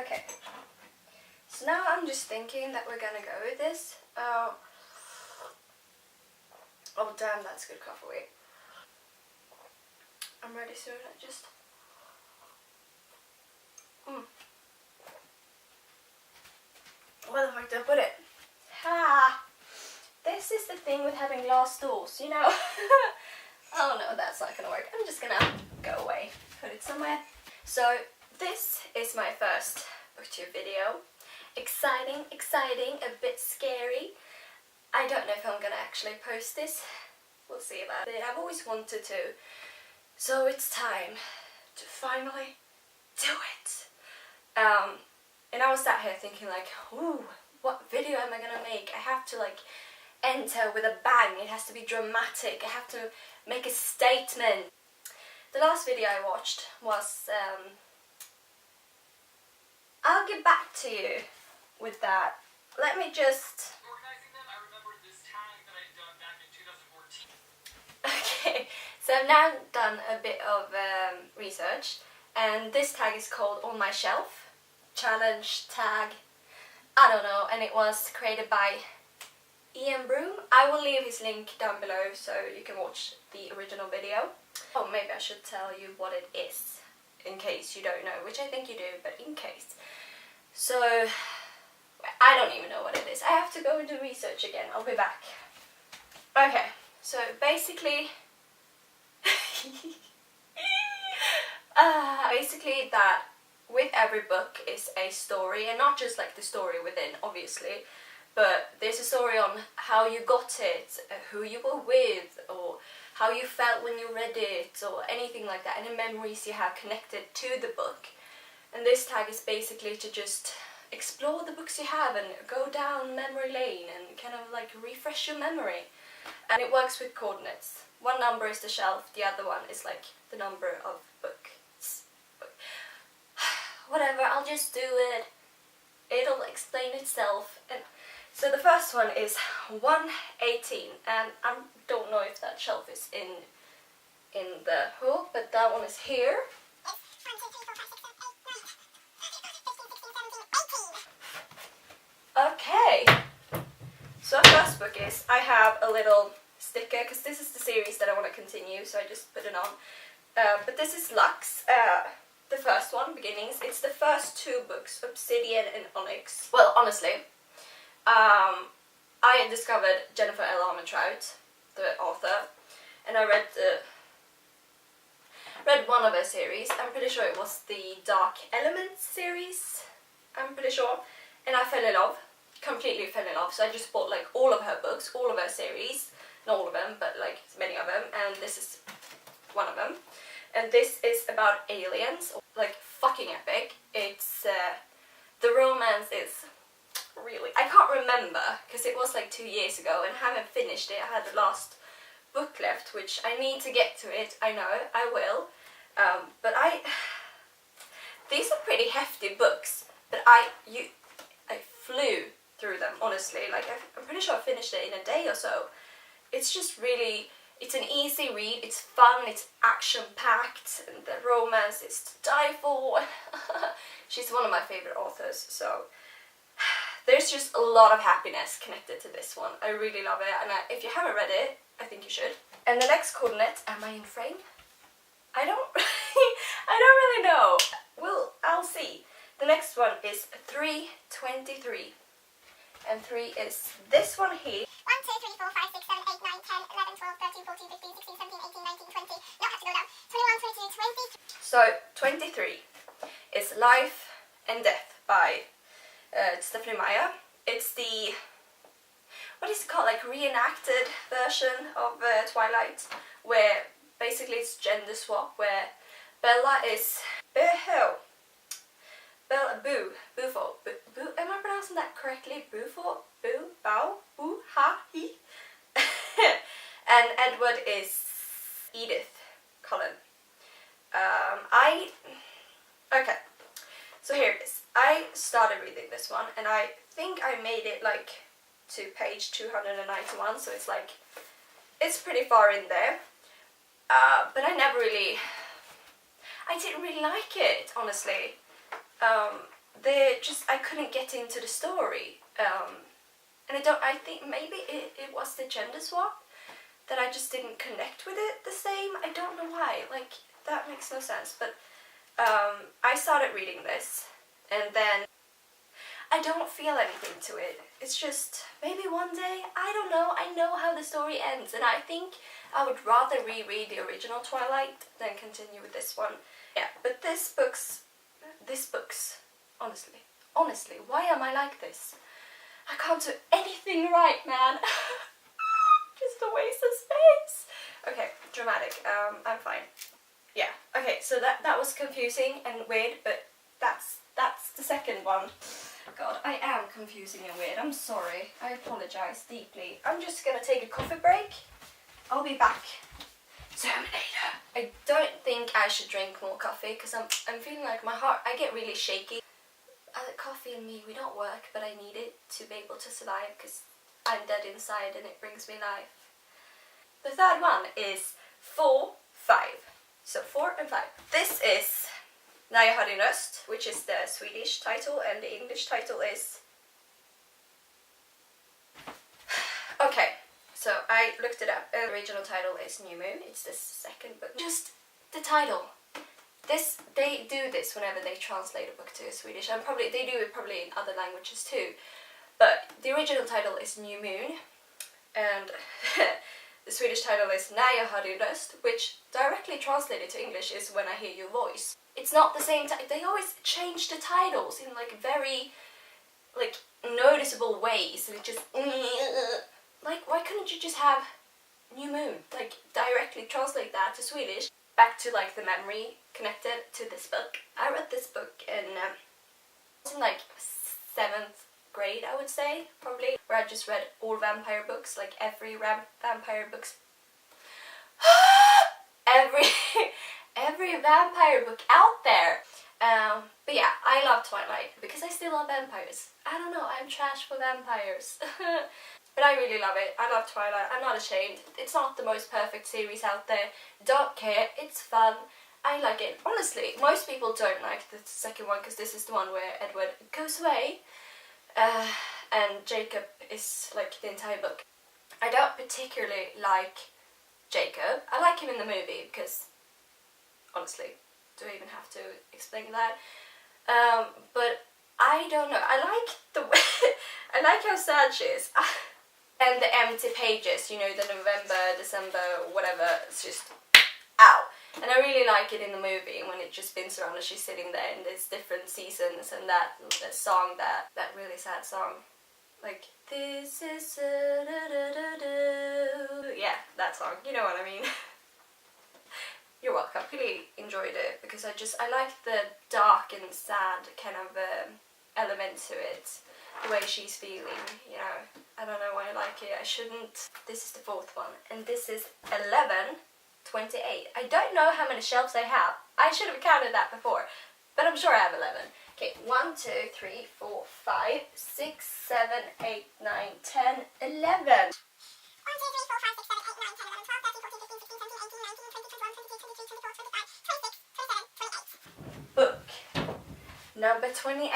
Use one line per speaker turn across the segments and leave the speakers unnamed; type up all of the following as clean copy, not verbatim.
Okay. So now I'm just thinking that we're gonna go with this. Oh damn, that's good coffee. Wait. I'm ready soon. I just... Where the fuck did I put it? Ha! This is the thing with having glass doors, you know? Oh no, that's not gonna work. I'm just gonna go away, put it somewhere. So this is my first booktube video. Exciting, a bit scary. I don't know if I'm gonna actually post this. We'll see about it. I've always wanted to. So it's time to finally do it. And I was sat here thinking like, ooh, what video am I gonna make? I have to like enter with a bang. It has to be dramatic. I have to make a statement. The last video I watched was I'll get back to you with that. Let me just...
Organizing them, I remember this tag that I'd done back in 2014.
Okay, so I've now done a bit of research, and this tag is called On My Shelf. Challenge tag, I don't know, and it was created by Ian Broom. I will leave his link down below so you can watch the original video. Oh, maybe I should tell you what it is, in case you don't know, which I think you do, but in case. So, I don't even know what it is. I have to go and do research again. I'll be back. Okay, so basically... basically that with every book is a story, and not just like the story within, obviously, but there's a story on how you got it, who you were with, or how you felt when you read it, or anything like that, any memories you have connected to the book. And this tag is basically to just explore the books you have and go down memory lane and kind of like refresh your memory. And it works with coordinates. One number is the shelf, the other one is like the number of books. Whatever, I'll just do it. It'll explain itself. And so the first one is 118, and I don't know if that shelf is in the hook, but that one is here. Okay, so our first book is, I have a little sticker, because this is the series that I want to continue, so I just put it on. But this is Lux. The first one, Beginnings. It's the first two books, Obsidian and Onyx. Well, honestly, I discovered Jennifer L. Armentrout, the author, and I read one of her series. I'm pretty sure it was the Dark Elements series, I'm pretty sure, and I fell in love, completely fell in love. So I just bought like all of her books, all of her series, not all of them, but like many of them, and this is one of them. And this is about aliens, like fucking epic. It's, the romance is really, I can't remember, because it was like 2 years ago and I haven't finished it. I had the last book left, which I need to get to it, I know, I will. But these are pretty hefty books, but I flew through them, honestly. Like, I'm pretty sure I finished it in a day or so. It's just really... It's an easy read, it's fun, it's action-packed, and the romance is to die for. She's one of my favourite authors, so there's just a lot of happiness connected to this one. I really love it, and if you haven't read it, I think you should. And the next coordinate, am I in frame? I don't really know. Well, I'll see. The next one is 323, and 3 is this one here.
1, 2, 3, 4, 5, 6, 7, 8, 9, 10, 11, 12, 13, 14, 15, 16, 17, 18, 19, 20. No, I have to go down. 21, 22, 20.
So, 23 is Life and Death by Stephanie Meyer. It's the, what is it called, like reenacted version of Twilight, where basically it's gender swap, where Bella is Boo, am I pronouncing that correctly? Boo, bow, boo, ha, he. And Edward is Edith Cullen. Okay, so here it is. I started reading this one, and I think I made it like to page 291, so it's like, it's pretty far in there. But I didn't really like it, honestly. I couldn't get into the story. And I think maybe it was the gender swap that I just didn't connect with it the same. I don't know why, like, that makes no sense, but I started reading this, and then I don't feel anything to it. It's just, maybe one day, I don't know, I know how the story ends, and I think I would rather reread the original Twilight than continue with this one. Yeah, but this book's, honestly, why am I like this? I can't do anything right, man. Just a waste of space. Okay, dramatic. I'm fine. Yeah. Okay, so that was confusing and weird, but that's the second one. God, I am confusing and weird. I'm sorry. I apologize deeply. I'm just gonna take a coffee break. I'll be back. Terminator. I don't think I should drink more coffee because I'm feeling like my heart. I get really shaky. Coffee and me, we don't work, but I need it to be able to survive because I'm dead inside and it brings me life. The third one is 4, 5. So 4 and 5. This is När jag hörde din röst, which is the Swedish title, and the English title is... Okay, so I looked it up. The original title is New Moon. It's the second book. Just the title. They do this whenever they translate a book to Swedish, and they do it probably in other languages too. But the original title is New Moon, and the Swedish title is När jag hör din röst, which directly translated to English is When I Hear Your Voice. It's not the same title. They always change the titles in like very like noticeable ways, and it just like, why couldn't you just have New Moon, like directly translate that to Swedish? Back to like the memory connected to this book. I read this book in like 7th grade, I would say, probably, where I just read all vampire books, like every vampire books. every vampire book out there. But yeah, I love Twilight because I still love vampires. I don't know, I'm trash for vampires. But I really love it. I love Twilight. I'm not ashamed. It's not the most perfect series out there. Don't care. It's fun. I like it. Honestly, most people don't like the second one because this is the one where Edward goes away. And Jacob is like the entire book. I don't particularly like Jacob. I like him in the movie because, honestly, do I even have to explain that? But I don't know. I like the way... I like how sad she is. And the empty pages, you know, the November, December, whatever, it's just, ow. And I really like it in the movie when it just spins around and she's sitting there and there's different seasons, and that song, that really sad song. Like, this is yeah, that song, you know what I mean. You're welcome. I really enjoyed it because I like the dark and sad kind of element to it. The way she's feeling, you know. I don't know why I like it. I shouldn't. This is the 4th one, and this is 11/28. I don't know how many shelves I have. I should have counted that before, but I'm sure I have 11. Okay, 1, 2, 3, 4, 5, 6, 7, 8, 9, 10, 11. 1, 2, 3, 4, 5, 6, 7, 8, 9, 10, 11, 12, 13, 14, 15, 16, 17, 18, 19, 20, 21, 22, 23, 24, 25, 26, 27, 28. Book number 28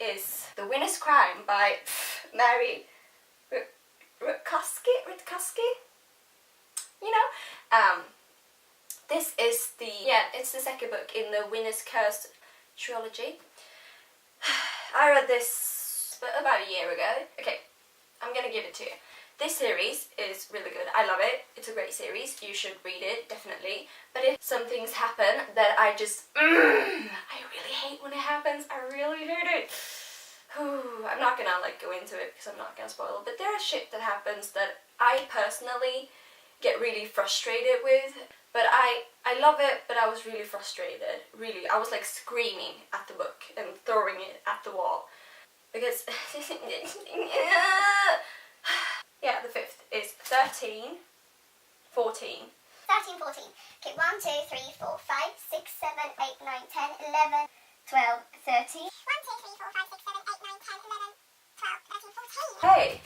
is The Winner's Crime by Mary Rutkoski? You know? This is it's the second book in the Winner's Curse trilogy. I read this about a year ago. Okay, I'm gonna give it to you. This series is really good. I love it. It's a great series. You should read it, definitely. But if some things happen that I just... I really hate when it happens. I really hate it. I'm not gonna like go into it because I'm not gonna spoil it. But there is shit that happens that I personally get really frustrated with. But I love it, but I was really frustrated. Really. I was like screaming at the book and throwing it at the wall. Because... Yeah, the 5th is 13, 14.
13, 14. Okay, 1, 2, 3, 4, 5, 6, 7, 8, 9, 10, 11, 12, 13. 1, 2, 3, 4, 5, 6, 7, 8, 9, 10, 11, 12, 13, 14.
Hey!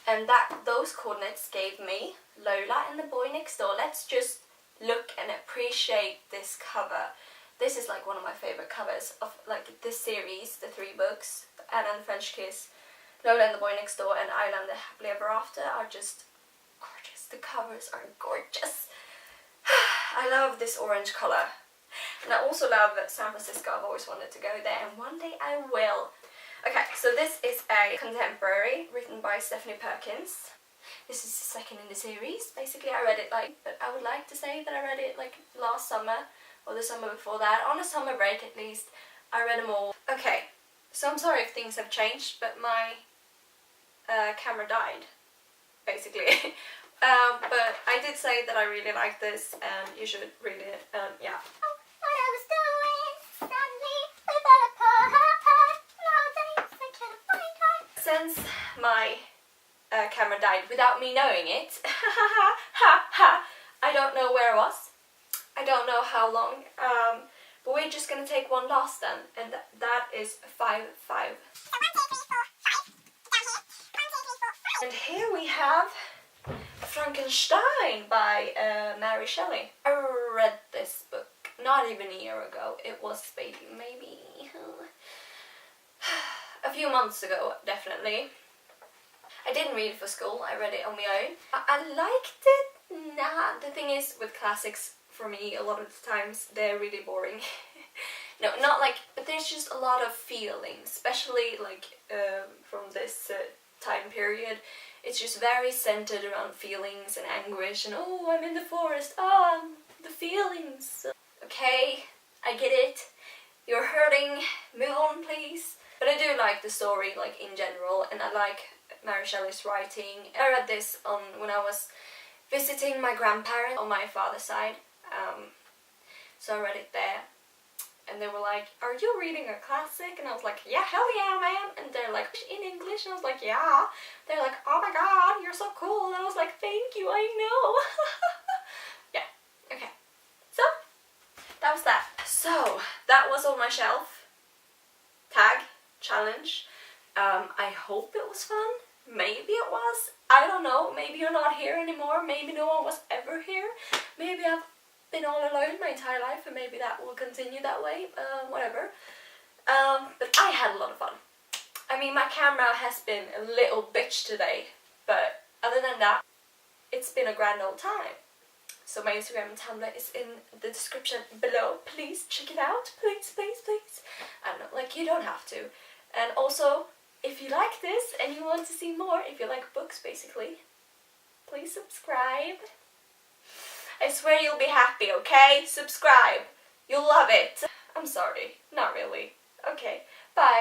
And those coordinates gave me Lola and the Boy Next Door. Let's just look and appreciate this cover. This is like one of my favorite covers of like this series, the 3 books, Anna and the French Kiss, Lola and the Boy Next Door, and Island the Happily Ever After are just gorgeous. The covers are gorgeous. I love this orange colour. And I also love San Francisco. I've always wanted to go there, and one day I will. Okay, so this is a contemporary written by Stephanie Perkins. This is the second in the series. Basically, I read it but I would like to say that I read it like last summer or the summer before that. On a summer break at least, I read them all. Okay, so I'm sorry if things have changed, but my camera died, basically. But I did say that I really like this, and you should read it. Yeah. Since my camera died without me knowing it, I don't know where I was. I don't know how long. But we're just gonna take one last then, and that is 5, 5. And here we have Frankenstein by Mary Shelley. I read this book not even a year ago. It was maybe a few months ago, definitely. I didn't read it for school, I read it on my own. I liked it. Nah, the thing is with classics, for me, a lot of the times they're really boring. No, not like, but there's just a lot of feelings, especially like from this time period. It's just very centered around feelings and anguish and oh, I'm in the forest, oh, the feelings. Okay, I get it. You're hurting, move on please. But I do like the story like in general, and I like Mary Shelley's writing. I read this when I was visiting my grandparents on my father's side. So I read it there. And they were like, are you reading a classic? And I was like, yeah, hell yeah, man. And they're like, in English? And I was like, yeah. They're like, oh my god, you're so cool. And I was like, thank you, I know. Yeah, okay. So, that was that. So, that was on my shelf. Tag, challenge. I hope it was fun. Maybe it was. I don't know. Maybe you're not here anymore. Maybe no one was ever here. Maybe I've been all alone my entire life, and maybe that will continue that way, whatever. But I had a lot of fun. I mean, my camera has been a little bitch today, but other than that, it's been a grand old time. So my Instagram and Tumblr is in the description below. Please check it out. Please, please, please. I don't know, like you don't have to. And also, if you like this and you want to see more, if you like books basically, please subscribe. I swear you'll be happy, okay? Subscribe. You'll love it. I'm sorry. Not really. Okay. Bye.